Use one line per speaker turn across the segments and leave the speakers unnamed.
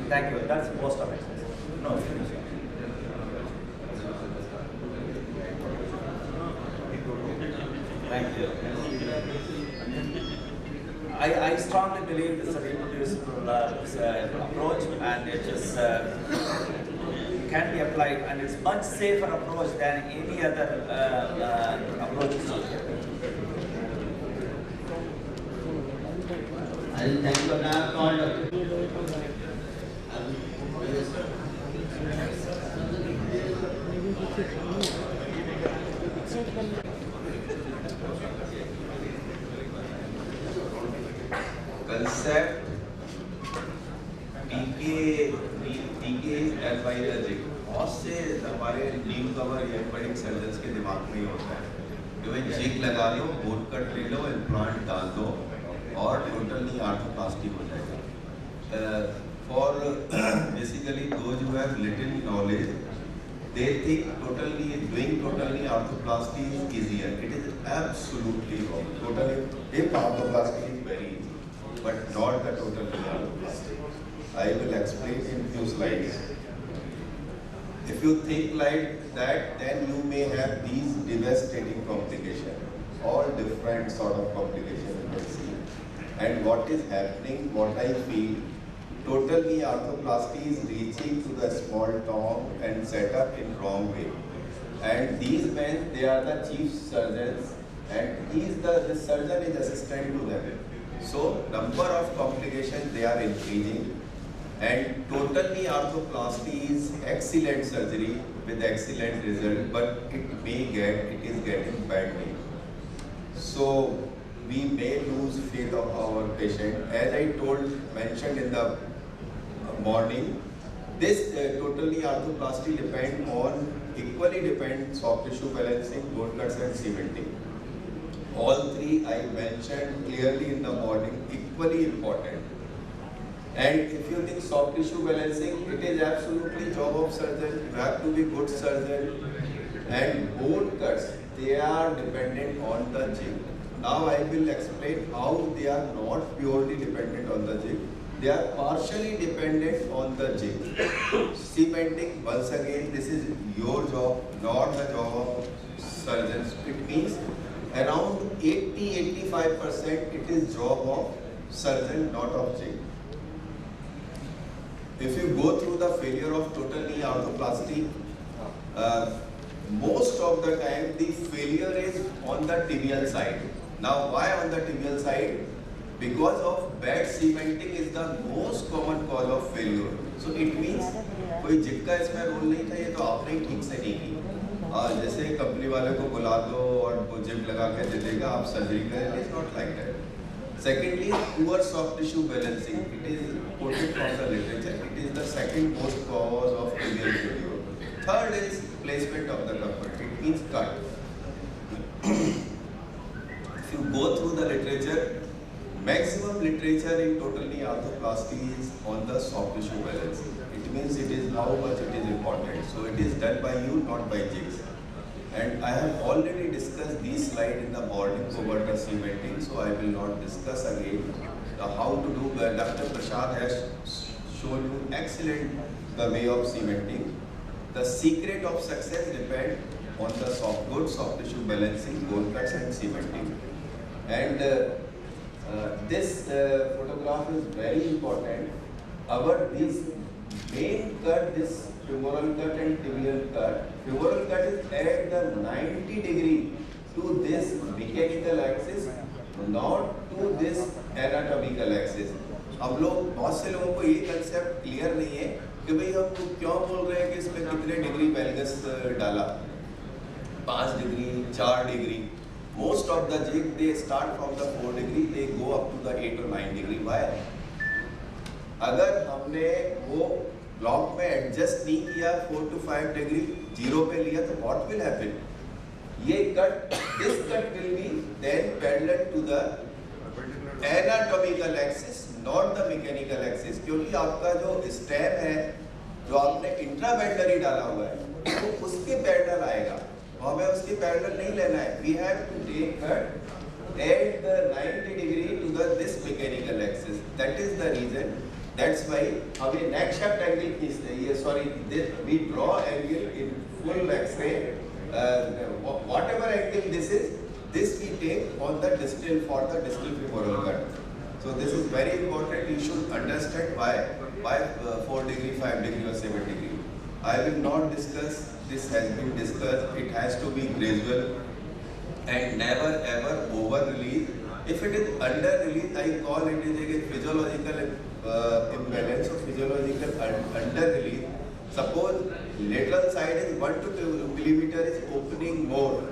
Thank you. That's most of it. No. Thank you. I strongly believe this is a reproducible approach, and it just can be applied, and it's much safer approach than any other approaches.
I thank you now called
concept DK is done by the jig. बहुत से हमारे नीम cover या embedding surgeons के दिमाग में ही होता है कि भाई जिग लगा लो, बोट कट ले लो, इम्प्लांट डाल दो और टोटली आर्थोप्लास्टी हो जाएगा. For basically those who have little knowledge, they think doing totally arthroplasty is easier. It is absolutely wrong. Totally, if arthroplasty is very easy, but not the totally arthroplasty. I will explain in few slides. If you think like that, then you may have these devastating complications, all different sort of complications you can see. And what is happening, what I feel, totally arthroplasty is reaching to the small tongue and set up in wrong way. And these men, they are the chief surgeons, and this surgeon is assistant to them. So number of complications they are increasing. And totally arthroplasty is excellent surgery with excellent result, but it is getting bad name. So we may lose faith of our patient. As I mentioned in the morning, this totally arthroplasty equally depend soft tissue balancing, bone cuts and cementing. All three I mentioned clearly in the morning, equally important. And if you think soft tissue balancing, it is absolutely job of surgeon. You have to be good surgeon. And bone cuts, they are dependent on the jig. Now I will explain how they are not purely dependent on the jig. They are partially dependent on the jig. Cementing, once again, this is your job, not the job of surgeons. It means around 80-85% it is job of surgeon, not of jig. If you go through the failure of total knee arthroplasty, most of the time the failure is on the tibial side. Now why on the tibial side? Because of bad cementing is the most common cause of failure. So it means कोई zig का इसमें role नहीं था, ये तो आपने ही ठीक से नहीं की. जैसे कंपनी वाले को बुला दो और वो जिग लगा के दे देगा, आप सर्जरी करें. It is not like that. Secondly, poor soft tissue balancing. It is quoted from the literature. It is the second most cause of tibial failure. Third is placement of the comfort. It means cut. If you go through the literature, maximum literature in total knee arthroplasty is on the soft tissue balancing. It means it is how much it is important. So it is done by you, not by jigs. And I have already discussed these slides in the morning over the cementing, so I will not discuss again how to do. Dr. Prashad has shown you excellent the way of cementing. The secret of success depends on the good soft tissue balancing, bone cuts and cementing. And this photograph is very important. This main cut, this femoral cut and tibial cut. Femoral cut is at the 90 degree to this mechanical axis, not to this anatomical axis. अब लोग बहुत से लोगों को ये concept clear नहीं है कि भाई हम क्यों बोल रहे हैं कि इसमें कितने डिग्री वेल्गस डाला, 5 degree, 4 degree. Most of the jig they start from the 4 degree, they go up to the 8 or 9 degree. Why? अगर हमने वो ब्लॉक में एडजस्ट नहीं किया 4 to 5 डिग्री, 0 पे लिया, तो what will happen? ये cut, this cut will be then parallel to the anatomical axis, not the mechanical axis. क्योंकि आपका जो स्टेम है, जो आपने इंट्रामेडलरी डाला हुआ है, तो उसके पैरेलल आएगा. हमें उसके पैरेलल नहीं लेना है. We have to take cut at the 90 degree to this mechanical axis. That is the reason
That's why हमें neck shaft angle खींचते हैं, ये sorry, we draw angle in full X-ray, whatever angle this is, this we take on the distal for the distal femoral cut. So this is very important. You should understand why 4 degree, 5 degree or 7 degree. I will not discuss. This has been discussed. It has to be gradual and never ever over release. If it is under release, I call it is a physiological imbalance or physiological under release. Suppose lateral side is 1 to 2 millimeter is opening more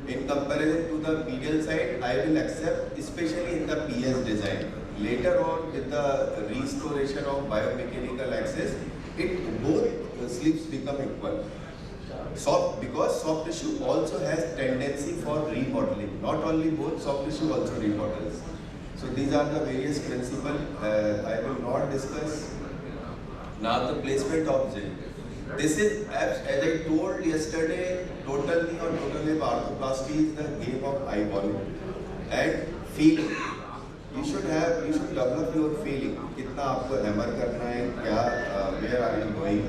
in comparison to the medial side, I will accept, especially in the PS design. Later on, with the restoration of biomechanical axis, both sleeves become equal. Because soft tissue also has tendency for remodeling. Not only bone, soft tissue also remodels. So these are the various principles. I will not discuss. Now the placement of gel. This is, as I told yesterday, total knee or total hip arthroplasty is the game of eyeballing and feeling. You should develop your feeling. कितना आपको hammer करना है, क्या, where are you going?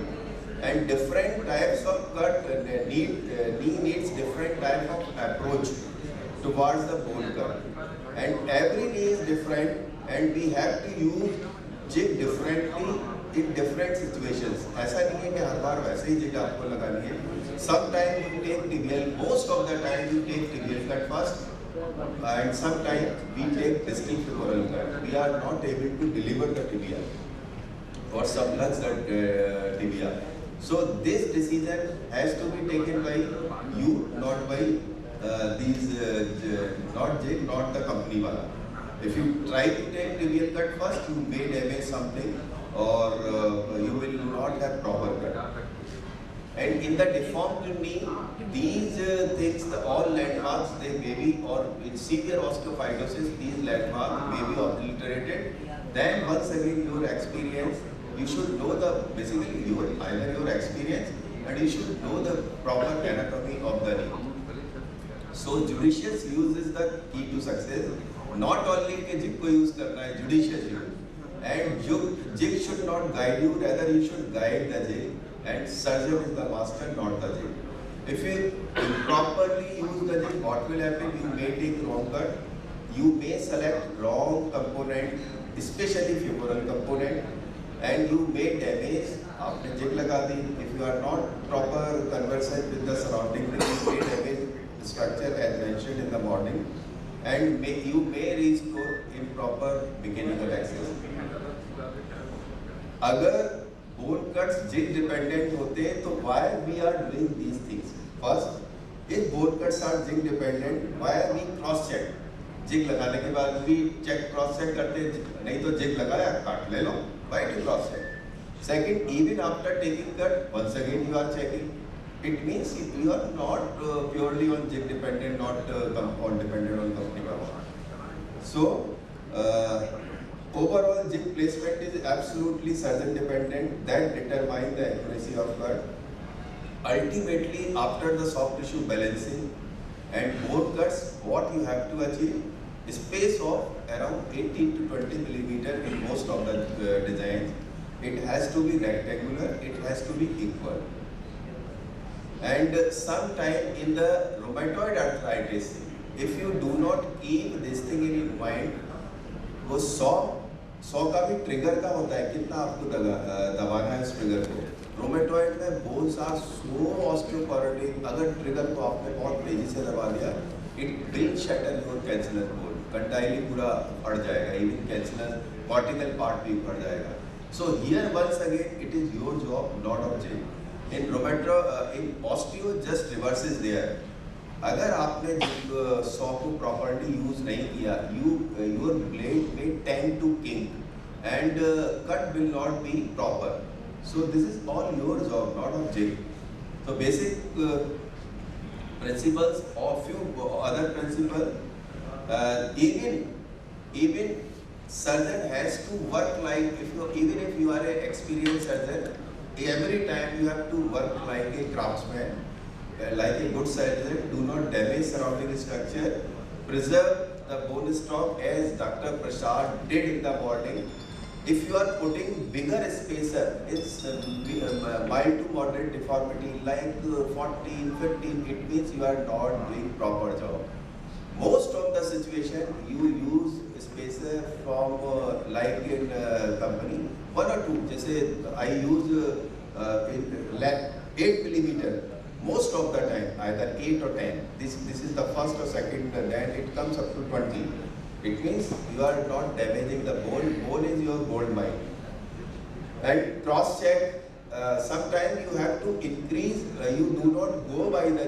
And different types of cut, knee needs different type of approach towards the bone cut. And every knee is different, and we have to use jig differently in different situations. ऐसा नहीं है कि हर बार वैसे ही jig आपको लगानी है. Sometimes you take tibial, most of the time you take tibial cut first, and sometimes we take distal femoral cut. We are not able to deliver the tibia or sublunx tibia. So this decision has to be taken by you, not by not jig, not the company wala. If you try to take tibial cut first, you may damage something, or you will not have proper cut. And in the deformed knee, these things, all landmarks, they may be, or in severe osteophytosis, these landmarks may be obliterated. Then once again, your experience, you should know basically either your experience, and you should know the proper anatomy of the knee. So judicious use is the key to success. Not only कि jig को use करना है, judicious use. And jig should not guide you, rather you should guide the jig. And surgeon is the master, not the jig. If you improperly use the jig, what will happen? You may take wrong cut. You may select wrong component, especially femoral component, and you may damage. आपने jig लगा दी. If you are not proper conversant with the surrounding, you may damage the structure as mentioned in the morning, and you may restore improper mechanical access. अगर bone cuts jig dependent होते हैं, तो why we are doing these things? First, if bone cuts are jig dependent, why we cross check? Jig लगाने के बाद भी check cross check करते हैं, नहीं तो jig लगाया cut ले लो, why to cross check? Second, even after taking cut, once again you are checking. It means you are not purely on jig dependent, not dependent on company power. So overall jig placement is absolutely surgeon dependent, that determines the accuracy of cut. Ultimately, after the soft tissue balancing and bone cuts, what you have to achieve is space of around 18 to 20 millimeter in most of the designs. It has to be rectangular, it has to be equal. And sometime in the rheumatoid arthritis, if you do not keep this thing in your mind, वो 100 का भी trigger का होता है, कितना आपको दबाना है इस ट्रिगर को. रोमेटॉइड में बोन्स आर सो ऑस्टियोपोरोटिक, अगर ट्रिगर को आपने बहुत तेजी से दबा दिया, it will shatter your cancellous bone, कंटाइली पूरा फट जाएगा, इवन कैंसलर कॉर्टिकल पार्ट भी फट जाएगा. So here once again it is your job, not of gym. In osteo just reverse is there. अगर आपने 100 को प्रॉपर्ली यूज नहीं किया, योर ब्लेड में tend to kink and cut will not be proper. So this is all your job, not of jig. So basic principles or few other principles. Even surgeon has to work like, even if you are an experienced surgeon, every time you have to work like a craftsman, like a good surgeon. Do not damage surrounding structure. Preserve the bone stock as Dr. Prasad did in the morning. If you are putting bigger spacer, it's mild to moderate deformity like 14, 15, it means you are not doing proper job. Most of the situation you use spacer from like in company, 1 or 2, just say I use in like 8 millimeter. Most of the time, either 8 or 10. This is the first or second, then it comes up to 20. It means you are not damaging the bone. Bone is your gold mine. And cross check. Sometimes you have to increase. You do not go by the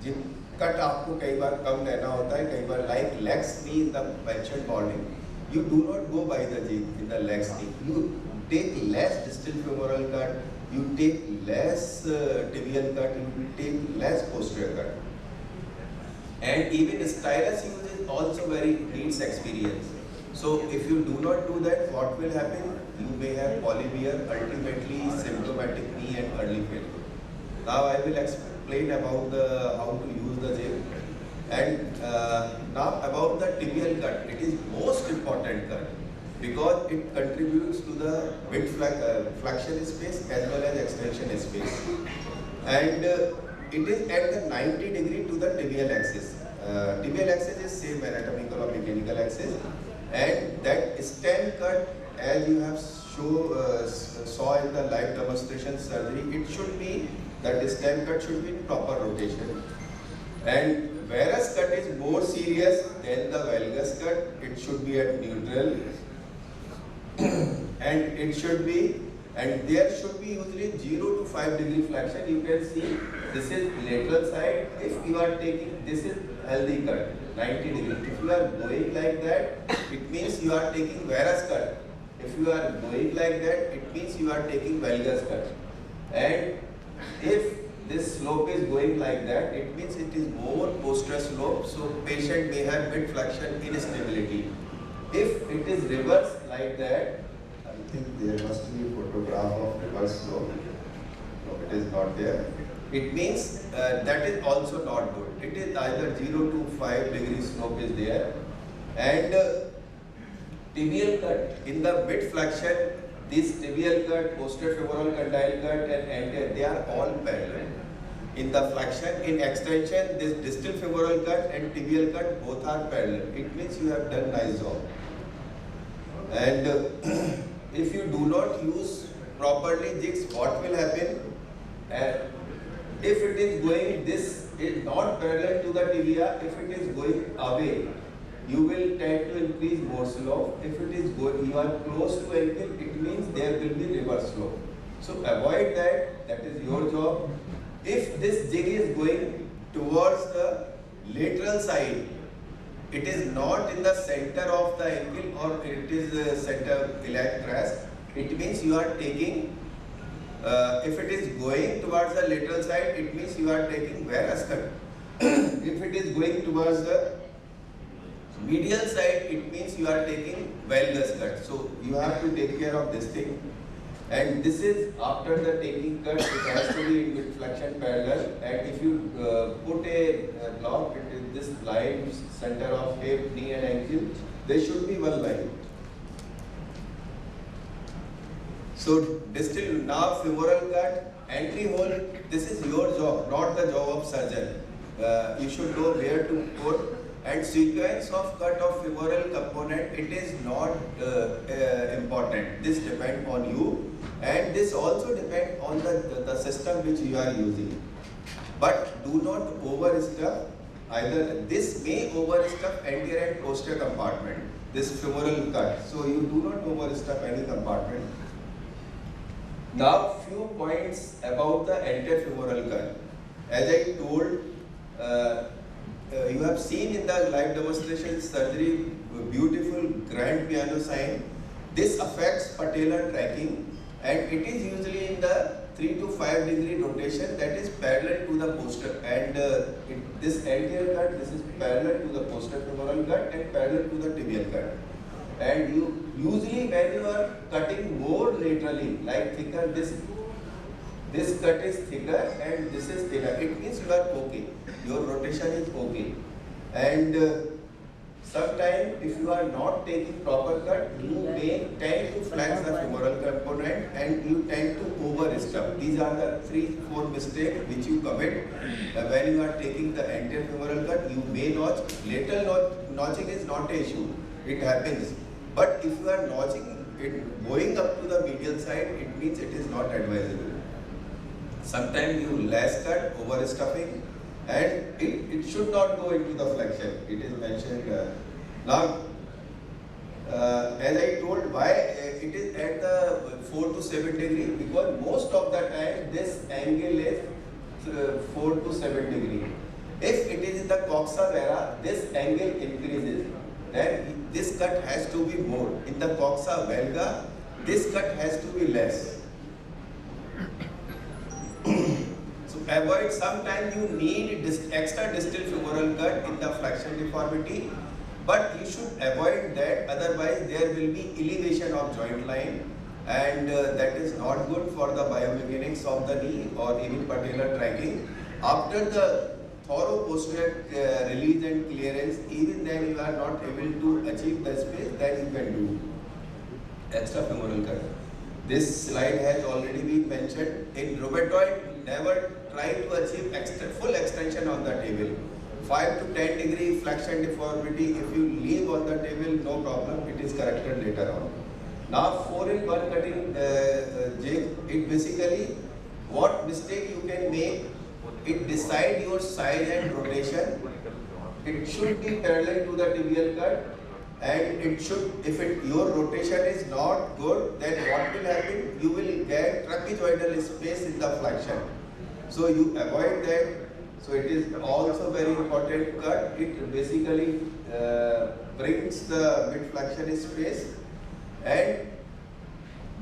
jig cut. आपको कई बार कम लेना होता है. कई बार like legs knee in the mentioned morning. You do not go by the jig in the legs knee. You take less distal femoral cut. You take less tibial cut. You take less posterior cut. And even stylus use is also very needs experience. So if you do not do that, what will happen? You may have polybier, ultimately symptomatic knee and early failure. Now I will explain about how to use the jig. And now about the tibial cut. It is most important cut because it contributes to the mid flexion space as well as extension space. And it is at the 90° to the tibial axis. Tibial axis is same anatomical or mechanical axis, and that stem cut, as you have saw in the live demonstration surgery, it should be that stem cut should be in proper rotation. And varus cut is more serious than the valgus cut. It should be at neutral, and it should be. And there should be usually 0 to 5° flexion. You can see this is lateral side. If you are taking, this is healthy cut, 90°. If you are going like that, it means you are taking varus cut. If you are going like that, it means you are taking valgus cut. And if this slope is going like that, it means it is more posterior slope. So patient may have mid flexion instability. If it is reverse like that, I think there must be a photograph of reverse slope. No, it is not there. It means that is also not good. It is either 0 to 5° slope is there. And tibial cut, in the mid flexion, this tibial cut, posterior femoral condyle cut and anterior, they are all parallel. In the flexion, in extension, this distal femoral cut and tibial cut both are parallel. It means you have done nice job. And if you do not use properly jigs, what will happen? If it is going, this is not parallel to the tibia, if it is going away, you will tend to increase more slope. If it is going, you are close to ankle, it means there will be reverse slope. So avoid that, that is your job. If this jig is going towards the lateral side, it is not in the center of the ankle or it is center iliac crest, it means you are taking, if it is going towards the lateral side, it means you are taking varus cut. If it is going towards the medial side, it means you are taking valgus cut. So you have to take care of this thing. And this is after the taking cut, it has to be in mid flexion parallel. And if you put a block, it is this line, center of hip, knee and ankle, there should be one line. So distal, now femoral cut, entry hole, this is your job, not the job of surgeon. You should know where to put. And sequence of cut of femoral component, it is not important. This depends on you, and this also depends on the system which you are using. But do not overstuff either. This may overstuff anterior and posterior compartment, this femoral cut. So you do not overstuff any compartment. Now few points about the anterior femoral cut. As I told, you have seen in the live demonstration surgery, beautiful grand piano sign. This affects patellar tracking, and it is usually in the 3 to 5° rotation that is parallel to the posterior. And this anterior cut, this is parallel to the posterior femoral cut and parallel to the tibial cut. And you usually when you are cutting more laterally, like thicker, this cut is thicker and this is thinner. It means you are okay. Your rotation is okay. And Sometimes if you are not taking proper cut, you may tend to flex the femoral component and you tend to overstuff. These are the 3-4 mistakes which you commit when you are taking the anterior femoral cut. You may notch. Lateral notching is not an issue. It happens. But if you are notching it going up to the medial side, it means it is not advisable. Sometimes you less cut, overstuffing, and it should not go into the flexion. It is mentioned now. As I told, why it is at the 4 to 7 degree, because most of the time this angle is 4 to 7 degree. If it is in the coxa vara, this angle increases. Then this cut has to be more. In the coxa valga, this cut has to be less. So avoid, sometimes you need this extra distal femoral cut in the flexion deformity, but you should avoid that, otherwise there will be elevation of joint line, and that is not good for the biomechanics of the knee or even patellar tracking. After the thorough posterior release and clearance, even then you are not able to achieve the space, then you can do extra femoral cut. This slide has already been mentioned. In rheumatoid, never try to achieve full extension on the table. 5 to 10 degree flexion deformity, if you leave on the table, no problem, it is corrected later on. Now 4-in-1 cutting jig, it basically, what mistake you can make, it decide your size and rotation. It should be parallel to the tibial cut, and it should, if your rotation is not good, then what will happen? You will get trapezoidal space in the flexion. So you avoid that. So it is also very important cut. It basically brings the mid flexion space. And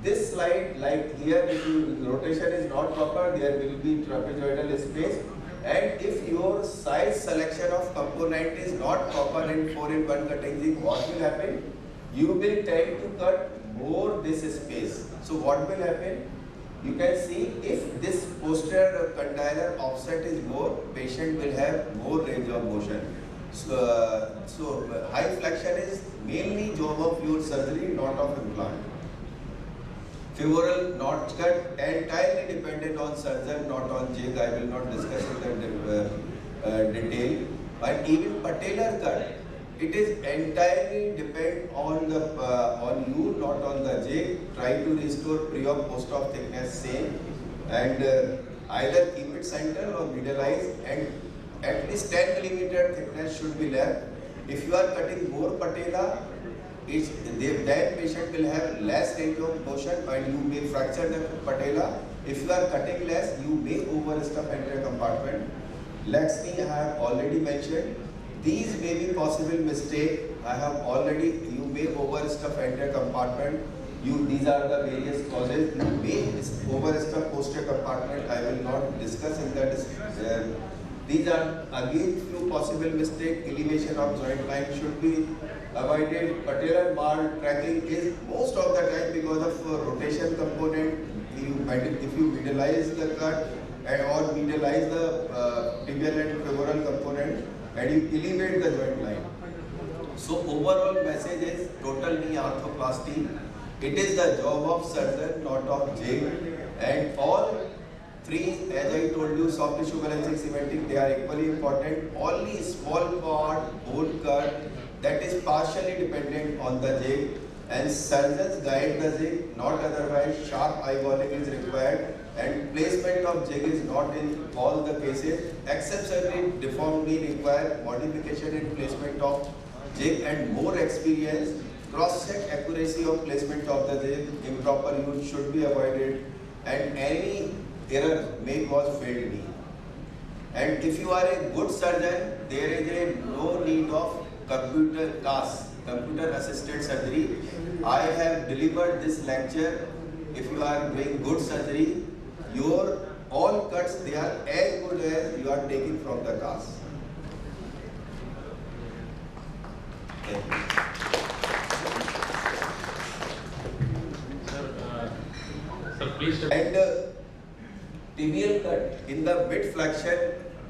this slide, like here, if your rotation is not proper, there will be trapezoidal space. And if your size selection of component is not proper in 4-in-1 cutting jig, what will happen? You will tend to cut more this space. So what will happen? You can see if this posterior condylar offset is more, patient will have more range of motion. So high flexion is mainly job of your surgery, not of implant. Femoral notch cut entirely dependent on surgeon, not on jig. I will not discuss in the detail. But even patellar cut, it is entirely depend on the on you, not on the jig. Try to restore pre-op post-op thickness same, and either keep it central or middleize, and at least 10 mm thickness should be left. If you are cutting more patella, that patient will have less range of motion and you may fracture the patella. If you are cutting less, you may overstuff anterior compartment. Legs knee, I have already mentioned. These may be possible mistake. I have already, you may overstuff anterior compartment. These are the various causes. You may overstuff posterior compartment. I will not discuss in that. These are again few possible mistakes. Elevation of joint line should be avoided. Patellar bar tracking is most of the time because of rotation component. If you middleize the cut or middleize the tibial and femoral component, and you elevate the joint line. So overall message is total knee arthroplasty. It is the job of surgeon, not of jig. And all three, as I told you, soft tissue balancing, cementing, they are equally important. Only small part, bone cut, that is partially dependent on the jig. And surgeons guide the jig, not otherwise. Sharp eyeballing is required. And placement of jig is not in all the cases. Exceptionally deformed knee require modification in placement of jig and more experience. Cross-check accuracy of placement of the jig, improper use should be avoided, and any error may cause failed knee. And if you are a good surgeon, there is no need of computer CAS, computer assisted surgery. I have delivered this lecture. If you are doing good surgery, your all cuts, they are as good as you are taking from the CAS. Thank you.
Sir, please.
And tibial cut, in the mid flexion,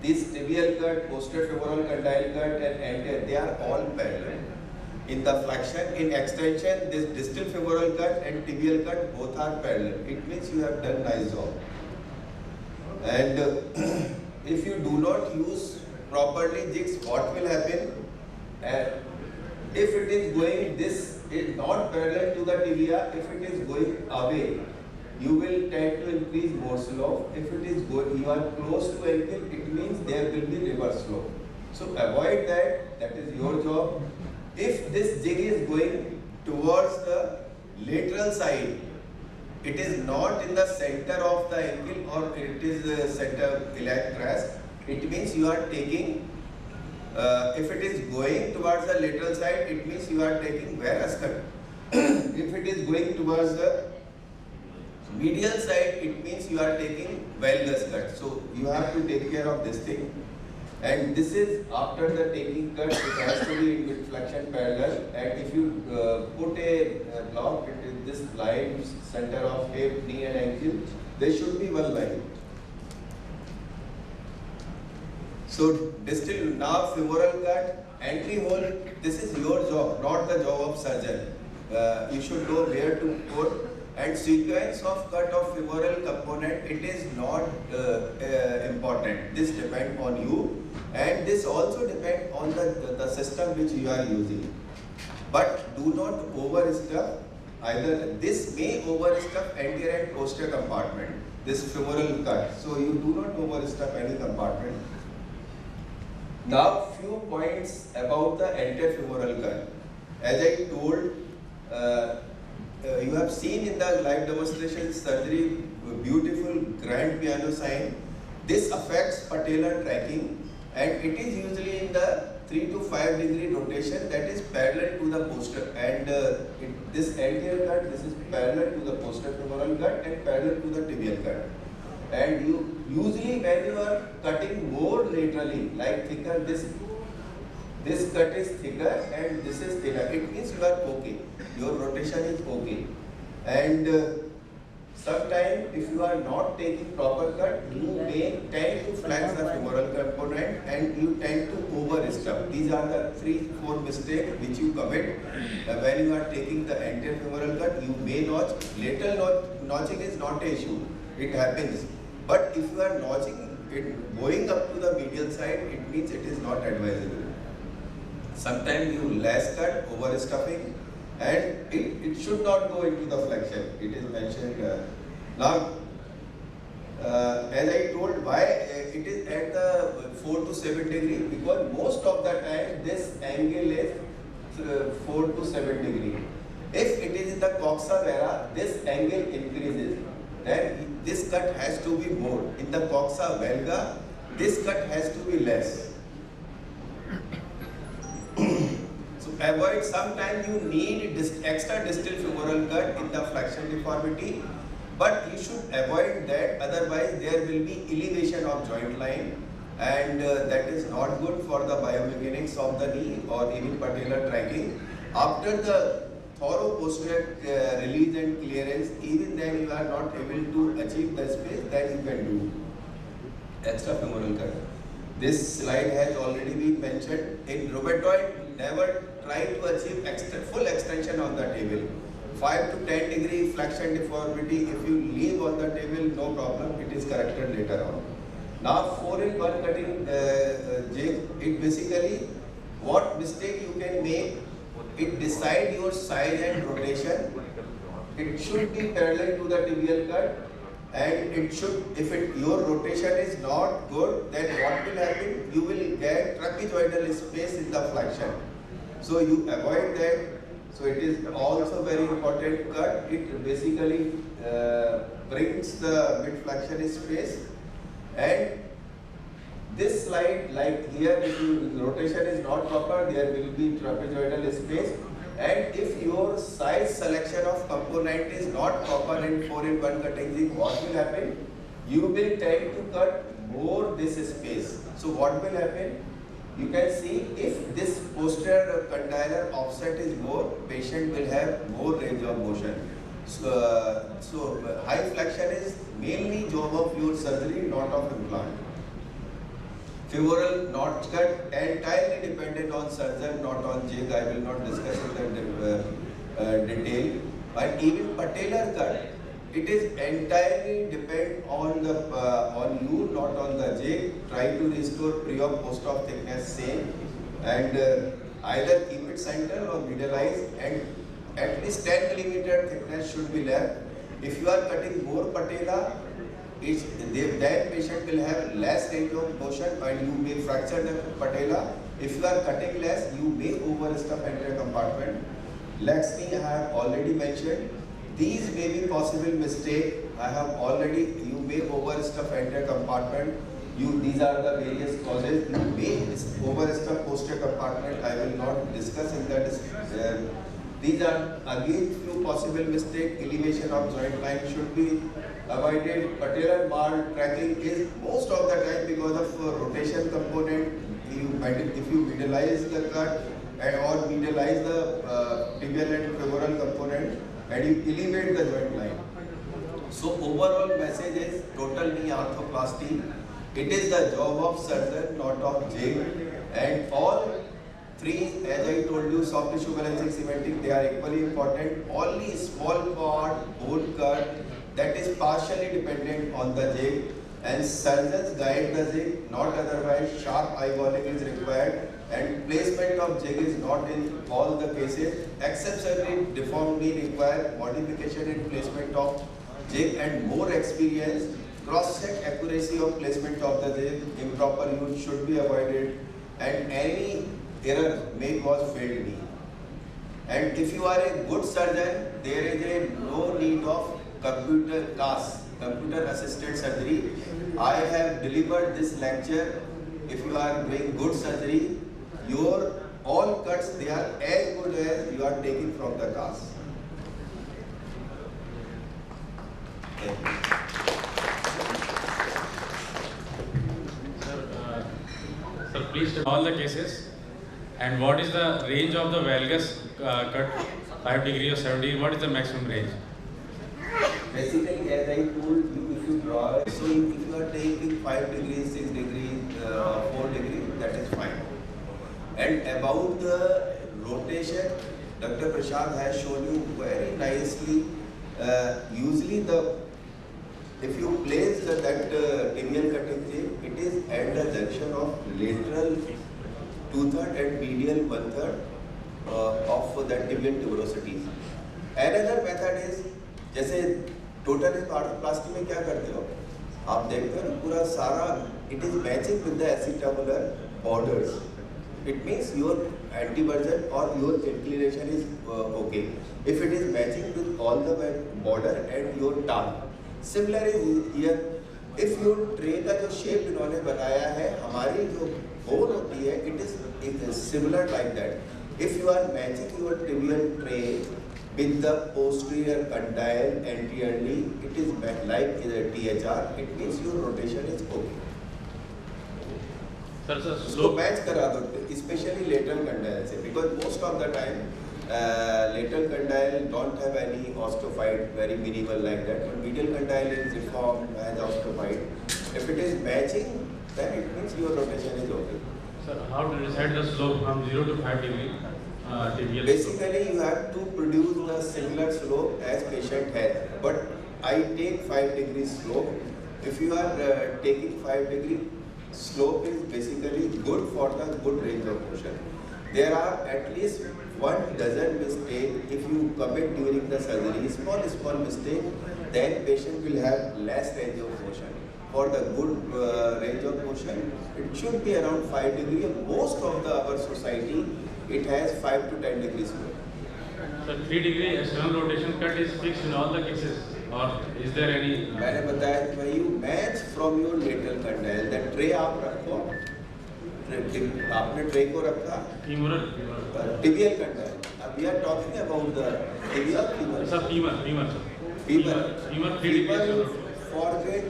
this tibial cut, posterior femoral condyle cut and anterior, they are all parallel. In the flexion, in extension, this distal femoral cut and tibial cut both are parallel. It means you have done nice job. And if you do not use properly jigs, what will happen? If it is going, this is not parallel to the tibia. If it is going away, you will tend to increase more slope. If it is going, you are close to ankle, it means there will be reverse slope. So avoid that. That is your job. If this jig is going towards the lateral side, it is not in the center of the ankle or it is the center iliac crest, it means you are taking, if it is going towards the lateral side, it means you are taking varus cut. If it is going towards the medial side, it means you are taking valgus cut. So you have to take care of this thing. And this is after the taking cut, it has to be in mid flexion parallel. And if you put a block in this line, center of hip, knee and ankle, they should be one line. So distal now femoral cut, entry hole, this is your job, not the job of surgeon. You should know where to put. And sequence of cut of femoral component, it is not important. This depends on you, and this also depends on the system which you are using. But do not overstuff either. This may overstuff anterior and posterior compartment, this femoral cut. So you do not overstuff any compartment. Now few points about the anterior femoral cut. As I told, you have seen in the live demonstration surgery, beautiful grand piano sign. This affects patellar tracking, and it is usually in the 3 to 5 degree rotation that is parallel to the posterior. And this anterior cut, this is parallel to the posterior femoral cut and parallel to the tibial cut. And you usually when you are cutting more laterally, like thicker, this cut is thicker and this is thinner, it means you are okay. Your rotation is okay. And sometimes if you are not taking proper cut, you may tend to flex the femoral component and you tend to overstuff. These are the 3-4 mistakes which you commit when you are taking the anterior femoral cut. You may notch. Lateral notching is not an issue. It happens. But if you are notching it going up to the medial side, it means it is not advisable. Sometimes you less cut, overstuffing, and it should not go into the flexion. It is mentioned. Now, as I told, why it is at the 4 to 7 degree, because most of the time this angle is 4 to 7 degree. If it is in the coxa vara, this angle increases. Then this cut has to be more. In the coxa valga, this cut has to be less. So avoid, sometimes you need extra distal femoral cut in the flexion deformity, but you should avoid that, otherwise there will be elevation of joint line, and that is not good for the biomechanics of the knee or even patellar tracking. After the thorough posterior release and clearance, even then you are not able to achieve the space, then you can do extra femoral cut. This slide has already been mentioned. In rheumatoid, never try to achieve full extension on the table. 5 to 10 degree flexion deformity, if you leave on the table, no problem, it is corrected later on. Now 4-in-1 cutting jig, it basically, what mistake you can make, it decide your size and rotation. It should be parallel to the tibial cut. And it should, if your rotation is not good, then what will happen? You will get trapezoidal space in the flexion. So you avoid that. So it is also very important cut. It basically brings the mid flexion space. And this slide, like here, if your rotation is not proper, there will be trapezoidal space. And if your size selection of component is not proper in 4-in-1 cutting jig, what will happen? You will tend to cut more this space. So what will happen? You can see if this posterior condylar offset is more, patient will have more range of motion. So high flexion is mainly job of your surgery, not of implant. Femoral notch cut entirely dependent on surgeon, not on jig. I will not discuss detail, and even patellar cut. It is entirely depend on the on you, not on the jig. Try to restore pre or post op thickness same, and either keep it center or middleize, and at least 10 millimeter thickness should be left. If you are cutting more patella, that patient will have less range of motion and you may fracture the patella. If you are cutting less, you may overstuff entire compartment. Laxing I have already mentioned. These may be possible mistake. You may overstuff entire compartment. These are the various causes. You may overstuff posterior compartment. I will not discuss in that. These are again few possible mistakes. Elevation of joint line should be avoided. Patellar bar tracking is most of the time because of rotation component. If you middleize the cut or middleize the tibial and femoral component, and you elevate the joint line. So overall message is total knee arthroplasty. It is the job of surgeon, not of jig. And all three, as I told you, soft tissue balancing, cementing, they are equally important. Only small part, bone cut, that is partially dependent on the jig. And surgeons guide the jig, not otherwise. Sharp eyeballing is required. And placement of jig is not in all the cases, except certain deformity require modification in placement of jig and more experience. Cross-check accuracy of placement of the jig, improper use should be avoided, and any error may cause failed knee. And if you are a good surgeon, there is no need of computer assisted surgery. I have delivered this lecture. If you are doing good surgery, your all cuts, they are as good as you are taking from the cast. Thank you.
Sir, please tell all the cases and what is the range of the valgus cut, 5 degree or 7 degree, what is the maximum range?
Basically, as I told you, if you draw, so if you are taking 5 degrees, 6 degrees, 4 degrees, that is fine. And about the rotation, Dr. Prashad has shown you very nicely. Usually, if you place that tibial cutting jig, it is at the junction of lateral 2/3 and medial 1/3 of that tibial tuberosity. Another method is, जैसे total arthroplasty में क्या करते हो? आप देखते हो ना पूरा सारा, it is matching with the acetabular borders. It means your anteversion or your inclination is okay. If it is matching with all the border and your tongue. Similar is here. If your tray का जो shape इन्होंने बनाया है, हमारी जो bone होती है, it is similar like that. If you are matching your tibial tray with the posterior condyle anteriorly, it is like the THR. It means your rotation is okay.
Sir,
So match करा दो, especially lateral condyle से, because most of the time lateral condyle don't have any osteophyte, very minimal like that. But medial condyle is deformed, has osteophyte. If it is matching, then it means your rotation is okay.
sir, how to decide the slope from 0 to 5 degree tibial?
Basically, you have to produce the similar slope as patient has. But I take 5 degree slope. If you are taking 5 degree, slope is basically good for the good range of motion. There are at least 1 dozen mistakes if you commit during the surgery, small mistake, then patient will have less range of motion. For the good range of motion, it should be around 5 degree. Most of our society, it has 5 to 10 degrees slope.
Sir, 3 degree external rotation cut is fixed in all the cases, or is there any?
मैंने बताया कि भाई you match from your lateral condyle. That tray आप रखो, आपने tray को रखा.
Femoral.
Tibial condyle. We are talking about the tibial femur.
Sir, femur. Femur 3 degree.
Forget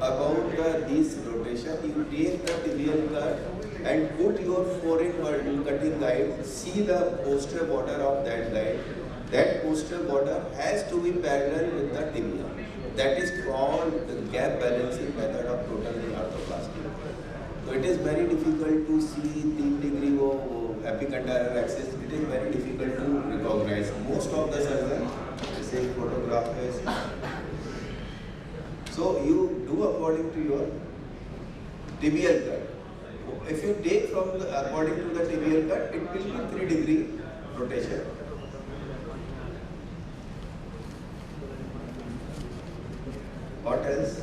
about this rotation. You take the tibial cut and put your foreign vertical cutting guide. See the posterior border of that guide. That posterior border has to be parallel with the tibia. That is called the gap balancing method of total knee arthroplasty. So it is very difficult to see 3 degree epicondylar axis. It it is very difficult to recognize. Most of the surgeons, say photographers, so you do according to your tibial cut. If you take from according to the tibial cut, it will be 3-degree rotation. What else?